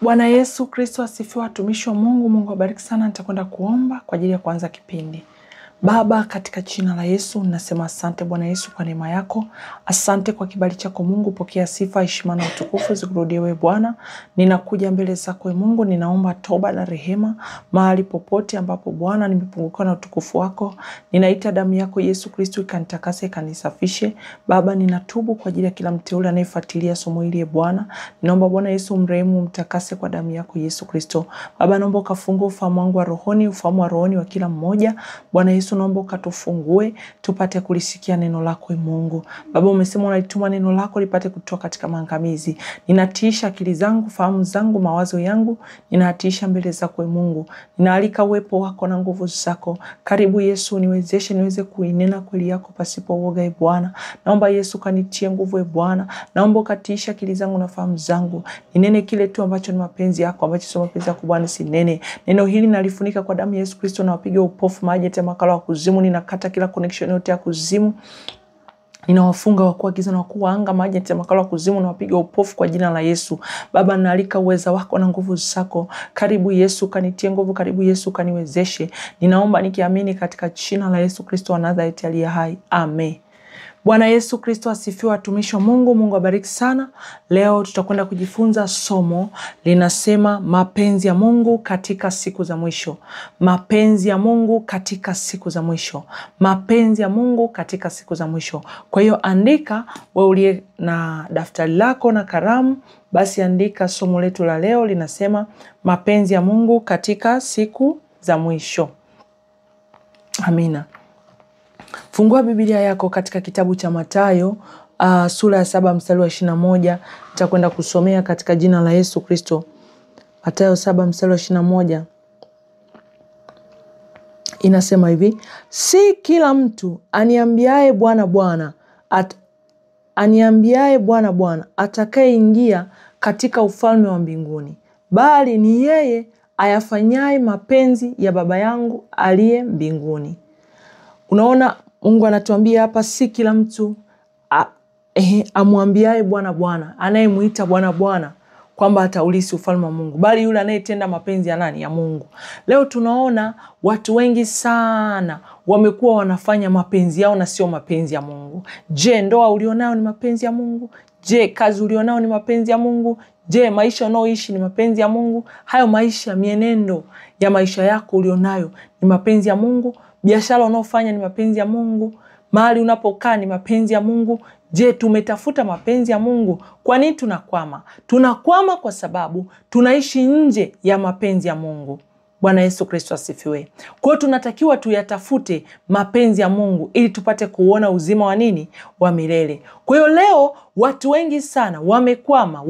Bwana Yesu Kristo asifiwe, watumishi wa Mungu. Mungu awabariki sana. Nitakwenda kuomba kwa ajili ya kuanza kipindi. Baba, katika jina la Yesu nasema asante Bwana Yesu kwa neema yako. Asante kwa kibali chako Mungu. Pokea sifa, heshima na utukufu zikurudie wewe Bwana. Ninakuja mbele zako Mungu, ninaomba toba na rehema mahali popote ambapo Bwana nimepungukiwa na utukufu wako. Ninaita damu yako Yesu Kristo ikanitakase, ikanisafishe. Baba, ninatubu kwa ajili ya kila mteule anayefuatilia somo hili Bwana. Ninaomba Bwana Yesu mrehemu, mtakase kwa damu yako Yesu Kristo. Baba, naomba ukafungue ufahamu wangu wa rohoni, ufahamu wa rohoni wa kila mmoja. Bwana Yesu, naomba ukatufungue tupate kulisikia neno lako Mungu. Baba, umesema unalituma neno lako lipate kutoka katika maangamizi. Ninatiisha akili zangu, fahamu zangu, mawazo yangu, ninatiisha mbele zako Mungu. Ninaalika uwepo wako na nguvu zako. Karibu Yesu, niwezeshe niweze kuinena kweli yako pasipo uoga Bwana. Naomba Yesu kanitie nguvu Bwana. Naomba ukatiisha akili zangu na fahamu zangu. Ninene kile tu ambacho ni mapenzi yako, ambacho sio mapenzi yako Bwana sinene. Neno hili nalifunika kwa damu ya Yesu Kristo, na wapiga upofu maji ya makala wa kuzimu. Ninakata kila connection yote ya kuzimu. Ninawafunga wakuu wa giza na wakuu wa anga maji ya makala wa kuzimu, na wapiga upofu kwa jina la Yesu. Baba, naalika uweza wako na nguvu zako. Karibu Yesu, kanitie nguvu. Karibu Yesu, kaniwezeshe. Ninaomba nikiamini katika jina la Yesu Kristo wa Nazareti aliye hai. Amen. Bwana Yesu Kristo asifiwe, watumishi wa Mungu. Mungu abariki sana. Leo tutakwenda kujifunza somo linasema mapenzi ya Mungu katika siku za mwisho. Mapenzi ya Mungu katika siku za mwisho. Mapenzi ya Mungu katika siku za mwisho. Kwa hiyo andika, wewe uliye na daftari lako na kalamu, basi andika somo letu la leo linasema mapenzi ya Mungu katika siku za mwisho. Amina. Fungua Biblia yako katika kitabu cha Mathayo sura ya 7 mstari wa 21. Nitakwenda kusomea katika jina la Yesu Kristo. Mathayo 7 mstari wa 21. Inasema hivi: si kila mtu aniambiaye Bwana Bwana, Bwana Bwana atakayeingia katika ufalme wa mbinguni, bali ni yeye ayafanyaye mapenzi ya Baba yangu aliye mbinguni. Unaona, Mungu anatuambia hapa si kila mtu amwambiaye Bwana Bwana, anayemuita Bwana Bwana kwamba ataulisi ufalme wa Mungu, bali yule anayetenda mapenzi ya nani? Ya Mungu. Leo tunaona watu wengi sana wamekuwa wanafanya mapenzi yao na sio mapenzi ya Mungu. Je, ndoa ulionao ni mapenzi ya Mungu? Je, kazi ulionao ni mapenzi ya Mungu? Je, maisha unaoishi ni mapenzi ya Mungu? Hayo maisha, mienendo ya maisha yako ulionayo ni mapenzi ya Mungu? Biashara unaofanya ni mapenzi ya Mungu? Mahali unapokaa ni mapenzi ya Mungu? Je, tumetafuta mapenzi ya Mungu? Kwa nini tunakwama? Tunakwama kwa sababu tunaishi nje ya mapenzi ya Mungu. Bwana Yesu Kristo asifiwe. Kwa hiyo tunatakiwa tuyatafute mapenzi ya Mungu ili tupate kuona uzima wa nini? Wa milele. Kwa hiyo leo watu wengi sana wamekwama,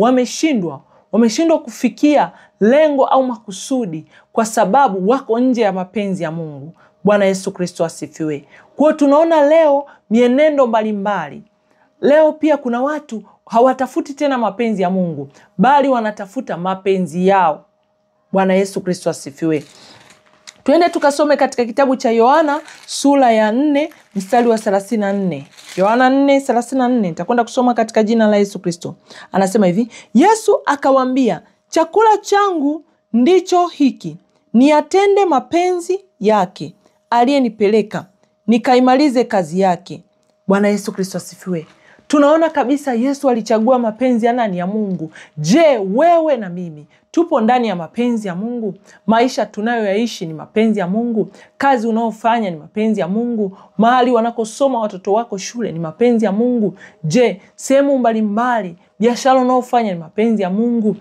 wameshindwa kufikia lengo au makusudi kwa sababu wako nje ya mapenzi ya Mungu. Bwana Yesu Kristo asifiwe. Kwa hiyo tunaona leo mienendo mbalimbali. Leo pia kuna watu hawatafuti tena mapenzi ya Mungu, bali wanatafuta mapenzi yao. Bwana Yesu Kristo asifiwe. Tuende tukasome katika kitabu cha Yohana sura ya 4 mstari wa 34. Yohana 4:34. Nitakwenda kusoma katika jina la Yesu Kristo. Anasema hivi: Yesu akawaambia, chakula changu ndicho hiki, niyatende mapenzi yake aliyenipeleka, nikaimalize kazi yake. Bwana Yesu Kristo asifiwe. Tunaona kabisa Yesu alichagua mapenzi ya nani? Ya Mungu. Je, wewe na mimi tupo ndani ya mapenzi ya Mungu? Maisha tunayoyaishi ni mapenzi ya Mungu? Kazi unaofanya ni mapenzi ya Mungu? Mahali wanakosoma watoto wako shule ni mapenzi ya Mungu? Je, sehemu mbalimbali, biashara unaofanya ni mapenzi ya Mungu?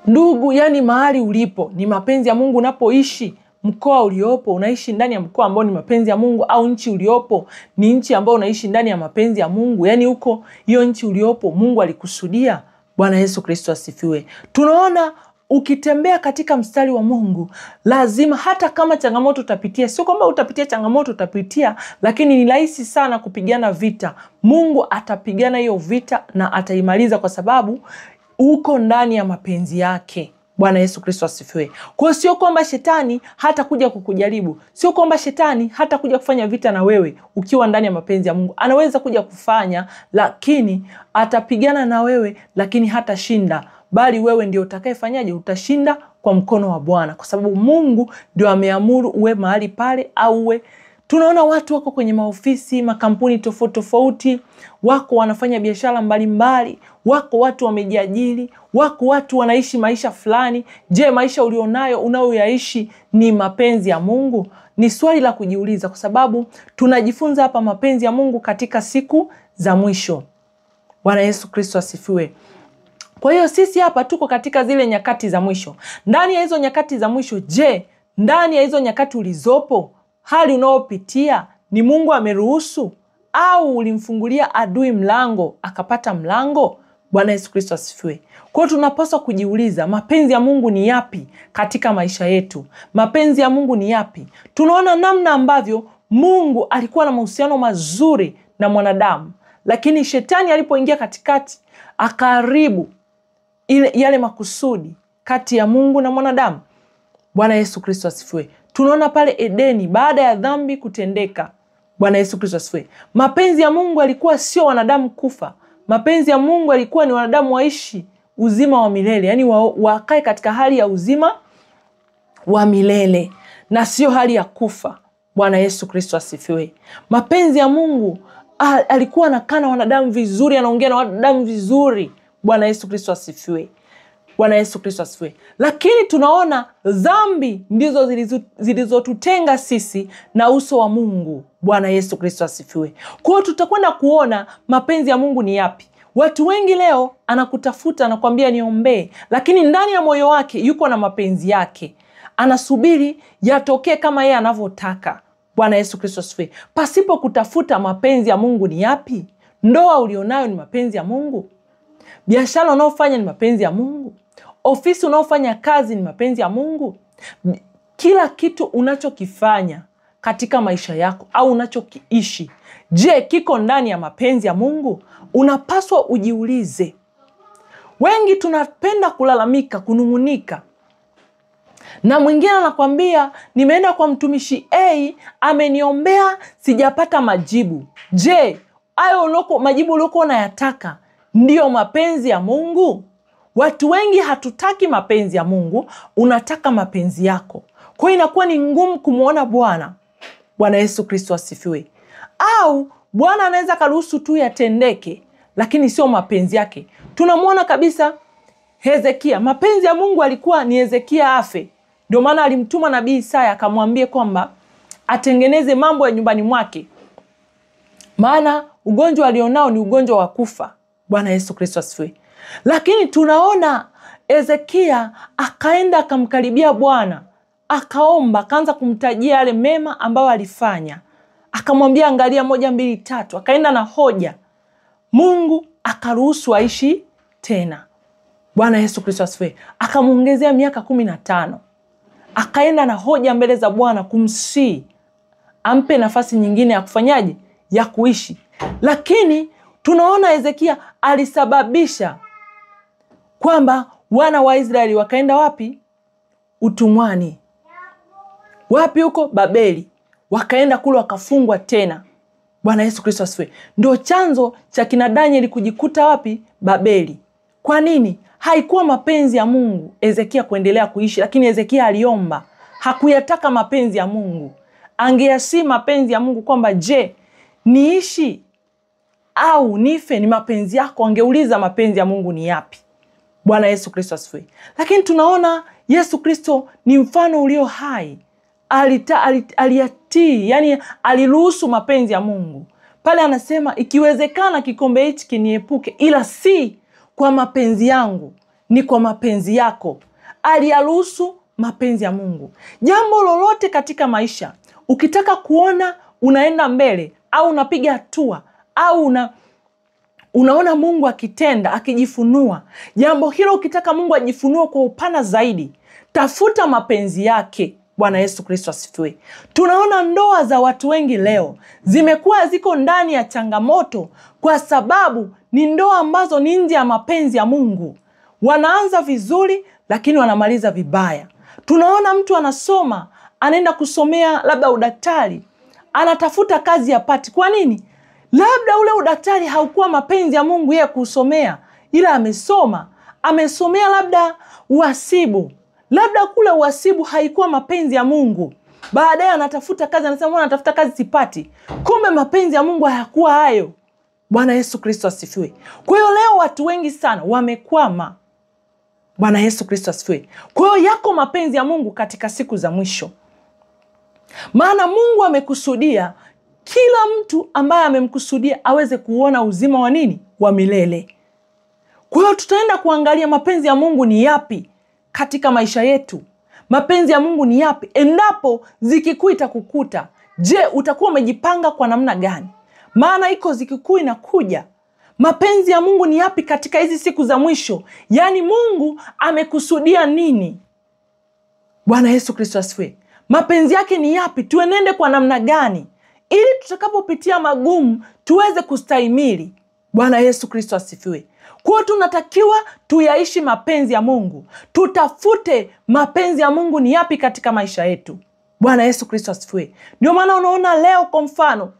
Ndugu, yani mahali ulipo ni mapenzi ya Mungu? Unapoishi, mkoa uliopo, unaishi ndani ya mkoa ambao ni mapenzi ya Mungu? Au nchi uliopo ni nchi ambao unaishi ndani ya mapenzi ya Mungu? Yani huko hiyo nchi uliopo Mungu alikusudia? Bwana Yesu Kristo asifiwe. Tunaona ukitembea katika mstari wa Mungu, lazima hata kama changamoto utapitia, sio kwamba utapitia changamoto, utapitia, lakini ni rahisi sana kupigana vita. Mungu atapigana hiyo vita na ataimaliza kwa sababu uko ndani ya mapenzi yake. Bwana Yesu Kristo asifiwe. Kwa hiyo sio kwamba shetani hata kuja kukujaribu, sio kwamba shetani hata kuja kufanya vita na wewe ukiwa ndani ya mapenzi ya Mungu. Anaweza kuja kufanya, lakini atapigana na wewe, lakini hata shinda. bali wewe ndio utakayefanyaje? Utashinda kwa mkono wa Bwana, kwa sababu Mungu ndio ameamuru uwe mahali pale au uwe. Tunaona watu wako kwenye maofisi, makampuni tofauti tofauti, wako wanafanya biashara mbalimbali, wako watu wamejiajiri, wako watu wanaishi maisha fulani. Je, maisha ulionayo unayoyaishi ni mapenzi ya Mungu? Ni swali la kujiuliza, kwa sababu tunajifunza hapa mapenzi ya Mungu katika siku za mwisho. Bwana Yesu Kristo asifiwe. Kwa hiyo sisi hapa tuko katika zile nyakati za mwisho. Ndani ya hizo nyakati za mwisho, je, ndani ya hizo nyakati ulizopo, hali unaopitia ni Mungu ameruhusu au ulimfungulia adui mlango akapata mlango? Bwana Yesu Kristo asifiwe. Kwa hiyo tunapaswa kujiuliza, mapenzi ya Mungu ni yapi katika maisha yetu? Mapenzi ya Mungu ni yapi? Tunaona namna ambavyo Mungu alikuwa na mahusiano mazuri na mwanadamu, lakini shetani alipoingia katikati akaharibu yale makusudi kati ya Mungu na mwanadamu. Bwana Yesu Kristo asifiwe. Tunaona pale Edeni baada ya dhambi kutendeka. Bwana Yesu Kristo asifiwe. Mapenzi ya Mungu alikuwa sio wanadamu kufa. Mapenzi ya Mungu alikuwa ni wanadamu waishi uzima wa milele, yani wakae katika hali ya uzima wa milele na sio hali ya kufa. Bwana Yesu Kristo asifiwe. Mapenzi ya Mungu alikuwa anakaa na wanadamu vizuri, anaongea na wanadamu vizuri. Bwana Yesu Kristo asifiwe. Bwana Yesu Kristo asifiwe. Lakini tunaona dhambi ndizo zilizotutenga sisi na uso wa Mungu. Bwana Yesu Kristo asifiwe. Kwa hiyo tutakwenda kuona mapenzi ya Mungu ni yapi. Watu wengi leo anakutafuta, anakuambia niombee, lakini ndani ya moyo wake yuko na mapenzi yake. Anasubiri yatokee kama yeye anavyotaka. Bwana Yesu Kristo asifiwe. Pasipo kutafuta mapenzi ya Mungu ni yapi? Ndoa ulionayo ni mapenzi ya Mungu? Biashara unaofanya ni mapenzi ya Mungu? Ofisi unaofanya kazi ni mapenzi ya Mungu? Kila kitu unachokifanya katika maisha yako au unachokiishi, je, kiko ndani ya mapenzi ya Mungu? Unapaswa ujiulize. Wengi tunapenda kulalamika, kunungunika. Na mwingine anakuambia nimeenda kwa mtumishi A, ameniombea sijapata majibu. Je, hayo majibu uliokuwa unayataka ndio mapenzi ya Mungu? Watu wengi hatutaki mapenzi ya Mungu, unataka mapenzi yako. Kwa hiyo inakuwa ni ngumu kumuona Bwana. Bwana Yesu Kristo asifiwe. Au Bwana anaweza karuhusu tu yatendeke, lakini sio mapenzi yake. Tunamuona kabisa Hezekia, mapenzi ya Mungu alikuwa ni Hezekia afe. Ndio maana alimtuma nabii Isaya akamwambia kwamba atengeneze mambo ya nyumbani mwake, maana ugonjwa alionao ni ugonjwa wa kufa. Bwana Yesu Kristo asifiwe. Lakini tunaona Hezekia akaenda akamkaribia Bwana, akaomba, akaanza kumtajia yale mema ambayo alifanya. Akamwambia angalia 1, 2, 3, akaenda na hoja. Mungu akaruhusu aishi tena. Bwana Yesu Kristo asifiwe. Akamuongezea miaka 15. Akaenda na hoja mbele za Bwana kumsihi ampe nafasi nyingine ya kufanyaje? Ya kuishi. Lakini tunaona Hezekia alisababisha kwamba wana wa Israeli wakaenda wapi? Utumwani. Wapi huko? Babeli. Wakaenda kule wakafungwa tena. Bwana Yesu Kristo asifiwe. Ndio chanzo cha kina Danieli kujikuta wapi? Babeli. Kwa nini? Haikuwa mapenzi ya Mungu Hezekia kuendelea kuishi, lakini Hezekia aliomba. Hakuyataka mapenzi ya Mungu. Angeyasi mapenzi ya Mungu kwamba je, niishi au nife, ni mapenzi yako. Angeuliza mapenzi ya Mungu ni yapi. Bwana Yesu Kristo asifiwe. Lakini tunaona Yesu Kristo ni mfano ulio hai. Aliyatii, yani aliruhusu mapenzi ya Mungu. Pale anasema ikiwezekana kikombe hichi kiniepuke, ila si kwa mapenzi yangu, ni kwa mapenzi yako. Aliyaruhusu mapenzi ya Mungu. Jambo lolote katika maisha, ukitaka kuona unaenda mbele au unapiga hatua au unaona Mungu akitenda, akijifunua, jambo hilo ukitaka Mungu ajifunue kwa upana zaidi, tafuta mapenzi yake. Bwana Yesu Kristo asifiwe. Tunaona ndoa za watu wengi leo zimekuwa ziko ndani ya changamoto kwa sababu ni ndoa ambazo ni nje ya mapenzi ya Mungu. Wanaanza vizuri lakini wanamaliza vibaya. Tunaona mtu anasoma, anaenda kusomea labda udaktari, anatafuta kazi hapati. Kwa nini? Labda ule udaktari haukuwa mapenzi ya Mungu yeye kusomea, ila amesoma, amesomea labda uhasibu, labda kule uhasibu haikuwa mapenzi ya Mungu. Baadaye anatafuta kazi, anasema mbona natafuta kazi sipati? Kumbe mapenzi ya Mungu hayakuwa hayo. Bwana Yesu Kristo asifiwe. Kwa hiyo leo watu wengi sana wamekwama. Bwana Yesu Kristo asifiwe. Kwa hiyo yako mapenzi ya Mungu katika siku za mwisho. Maana Mungu amekusudia kila mtu ambaye amemkusudia aweze kuona uzima wa nini? Wa milele. Kwa hiyo tutaenda kuangalia mapenzi ya Mungu ni yapi katika maisha yetu. Mapenzi ya Mungu ni yapi? Endapo zikikuu itakukuta, je, utakuwa umejipanga kwa namna gani? Maana iko zikikuu inakuja. Mapenzi ya Mungu ni yapi katika hizi siku za mwisho? Yaani Mungu amekusudia nini? Bwana Yesu Kristo asifiwe. Mapenzi yake ni yapi? Tuenende kwa namna gani ili tutakapopitia magumu tuweze kustahimili? Bwana Yesu Kristo asifiwe. Kwa tunatakiwa tuyaishi mapenzi ya Mungu. Tutafute mapenzi ya Mungu ni yapi katika maisha yetu. Bwana Yesu Kristo asifiwe. Ndio maana unaona leo kwa mfano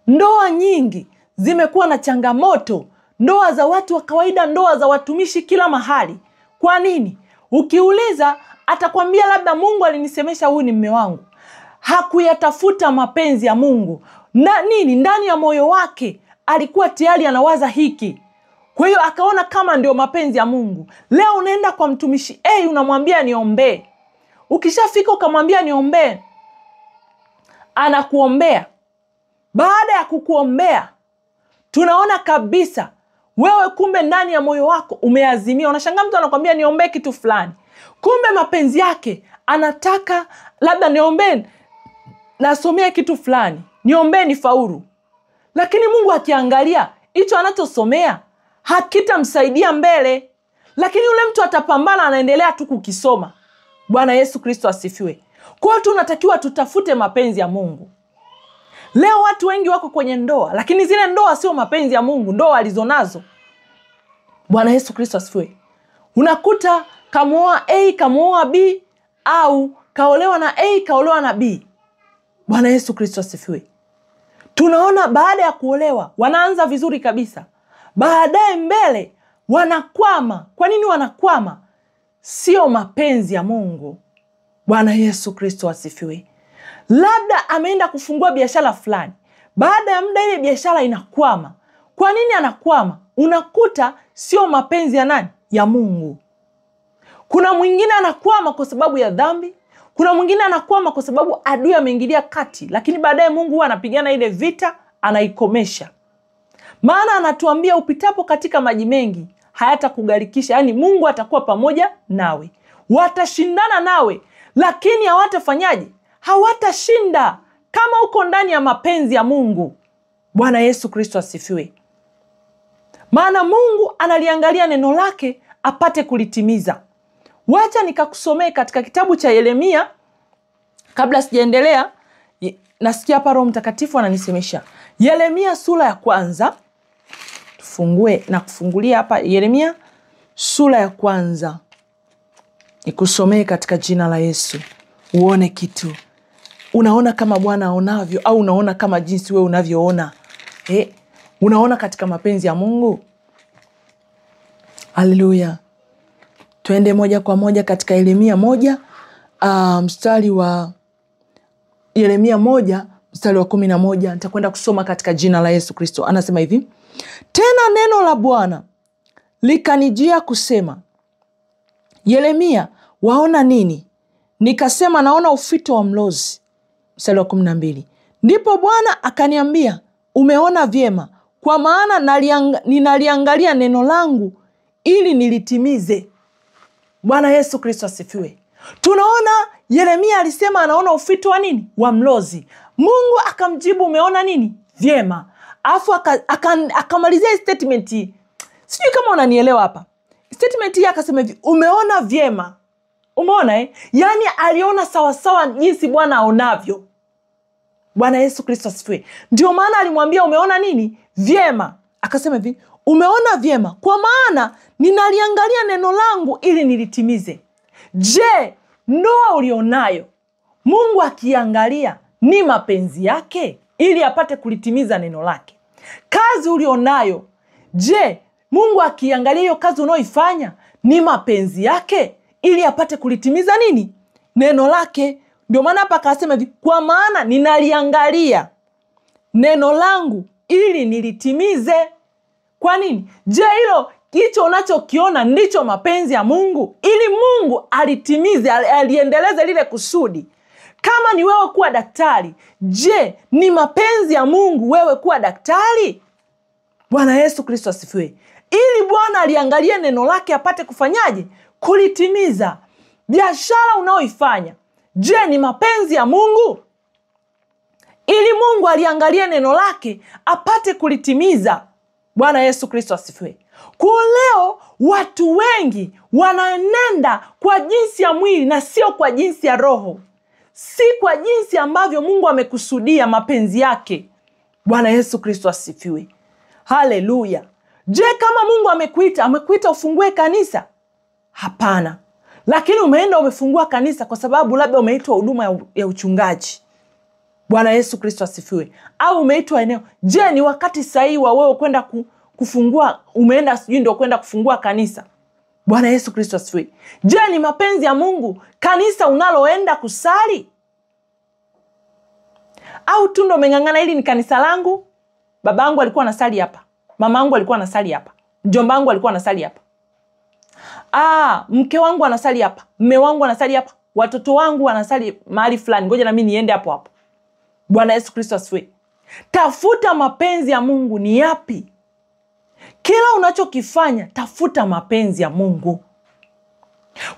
ndoa nyingi zimekuwa na changamoto. Ndoa za watu wa kawaida, ndoa za watumishi kila mahali. Kwa nini? Ukiuliza atakwambia labda Mungu alinisemesha huyu ni mume wangu. Hakuyatafuta mapenzi ya Mungu. Na nini? Ndani ya moyo wake alikuwa tayari anawaza hiki. Kwa hiyo akaona kama ndio mapenzi ya Mungu. Leo unaenda kwa mtumishi unamwambia niombe. Ukishafika ukamwambia niombe, anakuombea. Baada ya kukuombea, tunaona kabisa wewe kumbe ndani ya moyo wako umeazimia. Unashangaa mtu anakuambia niombe kitu fulani. Kumbe mapenzi yake anataka labda niombe nasomea kitu fulani, niombe nifaulu. Lakini Mungu akiangalia hicho anachosomea hakitamsaidia mbele. Lakini yule mtu atapambana, anaendelea tu kukisoma. Bwana Yesu Kristo asifiwe. Kwa hiyo tunatakiwa tutafute mapenzi ya Mungu. Leo watu wengi wako kwenye ndoa, lakini zile ndoa sio mapenzi ya Mungu, ndoa alizonazo. Bwana Yesu Kristo asifiwe. Unakuta kamuoa A, kamuoa B, au kaolewa na A, kaolewa na B. Bwana Yesu Kristo asifiwe. Tunaona baada ya kuolewa wanaanza vizuri kabisa. Baadaye mbele wanakwama. Kwa nini wanakwama? Sio mapenzi ya Mungu. Bwana Yesu Kristo asifiwe. Labda ameenda kufungua biashara fulani. Baada ya muda ile biashara inakwama. Kwa nini anakwama? Unakuta sio mapenzi ya nani? Ya Mungu. Kuna mwingine anakwama kwa sababu ya dhambi. Kuna mwingine anakwama kwa sababu adui ameingilia kati. Lakini baadaye Mungu huwa anapigana ile vita, anaikomesha. Maana anatuambia upitapo katika maji mengi hayatakugarikisha. Yaani Mungu atakuwa pamoja nawe. Watashindana nawe, lakini hawatafanyaje? Hawatashinda kama uko ndani ya mapenzi ya Mungu. Bwana Yesu Kristo asifiwe. Maana Mungu analiangalia neno lake apate kulitimiza. Wacha nikakusomee katika kitabu cha Yeremia. Kabla sijaendelea, nasikia hapa Roho Mtakatifu ananisemesha. Yeremia sura ya 1. Tufungue na kufungulia hapa Yeremia sura ya 1. Nikusomee katika jina la Yesu. Uone kitu. Unaona kama Bwana aonavyo au unaona kama jinsi wewe unavyoona? Unaona katika mapenzi ya Mungu? Haleluya. Tuende moja kwa moja katika Yeremia 1, mstari wa Yeremia 1 mstari wa 11. Nitakwenda kusoma katika jina la Yesu Kristo. Anasema hivi: tena neno la Bwana likanijia kusema, Yeremia, waona nini? Nikasema, naona ufito wa mlozi. Mstari wa 12. Ndipo Bwana akaniambia, umeona vyema, kwa maana ninaliangalia neno langu ili nilitimize. Bwana Yesu Kristo asifiwe. Tunaona Yeremia alisema anaona ufito wa nini? Wa mlozi. Mungu akamjibu, umeona nini? Vyema. Alafu akamalizia statement hii. Sijui kama unanielewa hapa. Statement hii akasema hivi, umeona vyema. Umeona Yaani aliona sawa sawa jinsi Bwana aonavyo. Bwana Yesu Kristo asifiwe. Ndio maana alimwambia umeona nini? Vyema. Akasema hivi, umeona vyema, kwa maana ninaliangalia neno langu ili nilitimize. Je, ndoa ulionayo Mungu akiangalia ni mapenzi yake ili apate kulitimiza neno lake? Kazi ulionayo, je, Mungu akiangalia hiyo kazi unaoifanya ni mapenzi yake ili apate kulitimiza nini? Neno lake. Ndio maana hapa akasema hivi, kwa maana ninaliangalia neno langu ili nilitimize. Kwa nini? Je, hicho unachokiona ndicho mapenzi ya Mungu? Ili Mungu alitimize, aliendeleze lile kusudi. Kama ni wewe kuwa daktari, je, ni mapenzi ya Mungu wewe kuwa daktari? Bwana Yesu Kristo asifiwe. Ili Bwana aliangalie neno lake apate kufanyaje? Kulitimiza. Biashara unaoifanya, je, ni mapenzi ya Mungu? Ili Mungu aliangalie neno lake apate kulitimiza. Bwana Yesu Kristo asifiwe. Kwa leo watu wengi wanaenenda kwa jinsi ya mwili na sio kwa jinsi ya roho. Si kwa jinsi ambavyo Mungu amekusudia mapenzi yake. Bwana Yesu Kristo asifiwe. Haleluya. Je, kama Mungu amekuita ufungue kanisa? Hapana. Lakini umeenda umefungua kanisa kwa sababu labda umeitwa huduma ya uchungaji. Bwana Yesu Kristo asifiwe. Au umeitwa eneo. Je, ni wakati sahihi wa wewe kwenda kufungua, umeenda sijui ndio kwenda kufungua kanisa? Bwana Yesu Kristo asifiwe. Je, ni mapenzi ya Mungu kanisa unaloenda kusali? Au tu ndo umeng'ang'ana hili ni kanisa langu? Babangu alikuwa anasali hapa. Mamangu alikuwa anasali hapa. Mjomba wangu alikuwa anasali hapa. Mke wangu anasali hapa. Mume wangu anasali hapa. Watoto wangu wanasali mahali fulani. Ngoja na mimi niende hapo hapo. Bwana Yesu Kristo asifiwe. Tafuta mapenzi ya Mungu ni yapi? Kila unachokifanya tafuta mapenzi ya Mungu.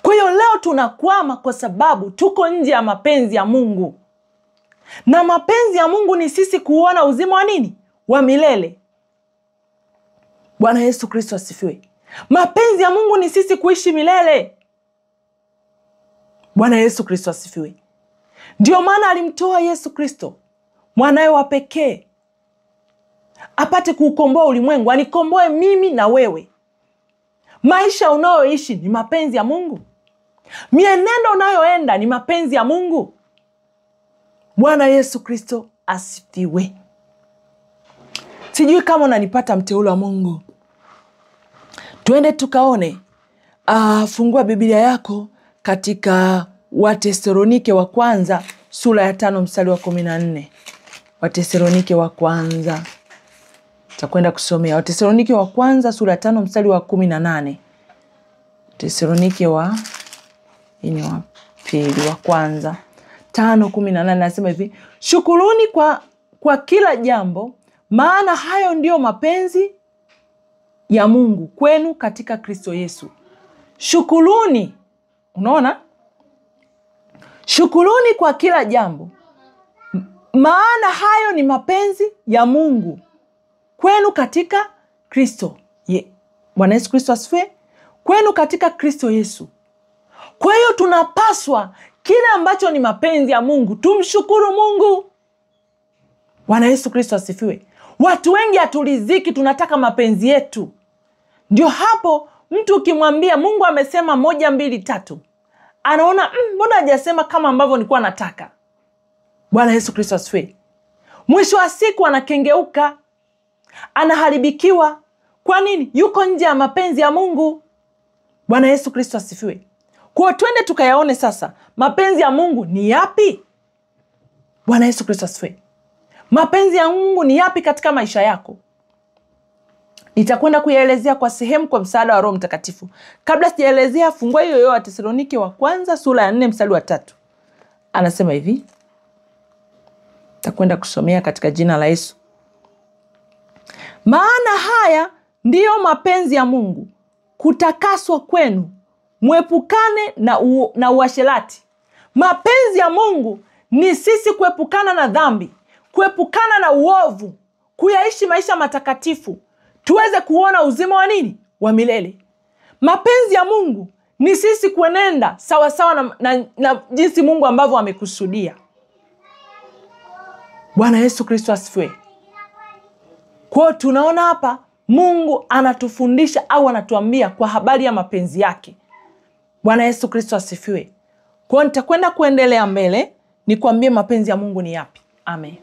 Kwa hiyo leo tunakwama kwa sababu tuko nje ya mapenzi ya Mungu. Na mapenzi ya Mungu ni sisi kuona uzima wa nini? Wa milele. Bwana Yesu Kristo asifiwe. Mapenzi ya Mungu ni sisi kuishi milele. Bwana Yesu Kristo asifiwe. Ndio maana alimtoa Yesu Kristo, mwanawe wa pekee, apate kuukomboa ulimwengu, anikomboe mimi na wewe. Maisha unayoishi ni mapenzi ya Mungu. Mienendo unayoenda ni mapenzi ya Mungu. Bwana Yesu Kristo asifiwe. Sijui kama unanipata, mteule wa Mungu. Tuende tukaone. Fungua Biblia yako katika Wathesalonike wa kwanza sura ya 5 mstari wa 14. Wathesalonike wa kwanza. Tutakwenda kusomea Wathesalonike wa kwanza sura ya 5 mstari wa 18. Wathesalonike wa pili wa kwanza 5:18 nasema hivi, shukuruni kwa kila jambo, maana hayo ndio mapenzi ya Mungu kwenu katika Kristo Yesu. Shukuruni. Unaona? Shukuruni kwa kila jambo, maana hayo ni mapenzi ya Mungu kwenu katika Kristo. Bwana Yesu Kristo asifiwe. Kwenu katika Kristo Yesu. Kwa hiyo tunapaswa kile ambacho ni mapenzi ya Mungu tumshukuru Mungu. Bwana Yesu Kristo asifiwe. Watu wengi hatuliziki, tunataka mapenzi yetu. Ndio hapo mtu ukimwambia Mungu amesema 1, 2, 3, anaona mbona hajasema kama ambavyo nilikuwa nataka. Bwana Yesu Kristo asifiwe. Mwisho wa siku anakengeuka, anaharibikiwa. Kwa nini? Yuko nje ya mapenzi ya Mungu. Bwana Yesu Kristo asifiwe. Kwa twende tukayaone sasa mapenzi ya Mungu ni yapi? Bwana Yesu Kristo asifiwe. Mapenzi ya Mungu ni yapi katika maisha yako? Nitakwenda kuyaelezea kwa sehemu kwa msaada wa Roho Mtakatifu. Kabla sijaelezea, fungua hiyo Wathesalonike wa kwanza sura ya 4 mstari wa 3. Anasema hivi. Nitakwenda kusomea katika jina la Yesu. Maana haya ndiyo mapenzi ya Mungu, kutakaswa kwenu, muepukane na uasherati. Mapenzi ya Mungu ni sisi kuepukana na dhambi, kuepukana na uovu, kuyaishi maisha matakatifu, tuweze kuona uzima wa nini? Wa milele. Mapenzi ya Mungu ni sisi kuenenda sawa sawa na jinsi Mungu ambavyo amekusudia. Bwana Yesu Kristo asifiwe. Kwa tunaona hapa Mungu anatufundisha au anatuambia kwa habari ya mapenzi yake. Bwana Yesu Kristo asifiwe. Kwa nitakwenda kuendelea mbele nikwambie mapenzi ya Mungu ni yapi. Amen.